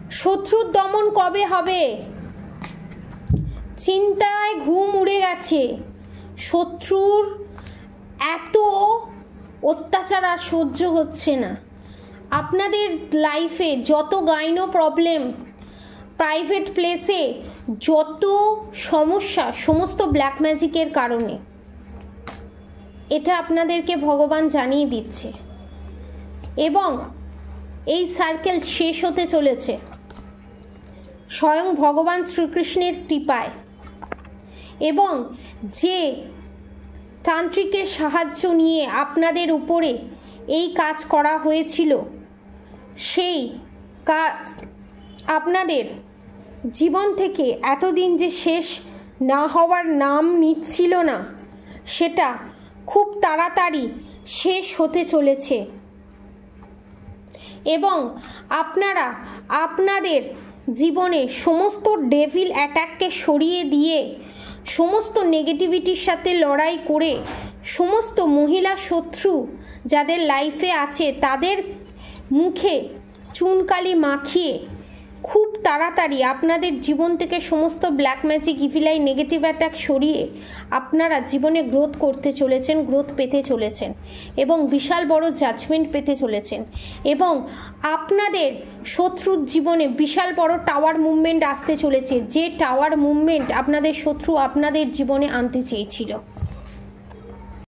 শত্রুর দমন কবে হবে? চিন্তায় ঘুম উড়ে গেছে। শত্রুর এত অত্যাচার আর সহ্য হচ্ছে না। আপনাদের লাইফে যত গাইনো প্রবলেম, প্রাইভেট প্লেসে যত সমস্যা, সমস্ত ব্ল্যাক ম্যাজিকের কারণে। এটা আপনাদেরকে ভগবান জানিয়ে দিচ্ছে এবং এই সার্কেল শেষ হতে চলেছে স্বয়ং ভগবান শ্রীকৃষ্ণের কৃপায়। এবং যে তান্ত্রিকের সাহায্য নিয়ে আপনাদের উপরে এই কাজ করা হয়েছিল, সেই কাজ আপনাদের জীবন থেকে এতদিন যে শেষ না হওয়ার নাম নিচ্ছিল না, সেটা খুব তাড়াতাড়ি শেষ হতে চলেছে। এবং আপনারা আপনাদের জীবনে সমস্ত ডেভিল অ্যাটাককে সরিয়ে দিয়ে, সমস্ত নেগেটিভিটির সাথে লড়াই করে, সমস্ত মহিলা শত্রু যাদের লাইফে আছে তাদের মুখে চুনকালি মাখিয়ে খুব তাড়াতাড়ি আপনাদের জীবন থেকে সমস্ত black magic, evil I, negative attack সরিয়ে আপনারা জীবনে গ্রোথ করতে চলেছেন, গ্রোথ পেতে চলেছেন এবং বিশাল বড় জাজমেন্ট পেতে চলেছেন। এবং আপনাদের শত্রুর জীবনে বিশাল বড় টাওয়ার মুভমেন্ট আসতে চলেছে, যে টাওয়ার মুভমেন্ট আপনাদের শত্রু আপনাদের জীবনে আনতে চেয়েছিল।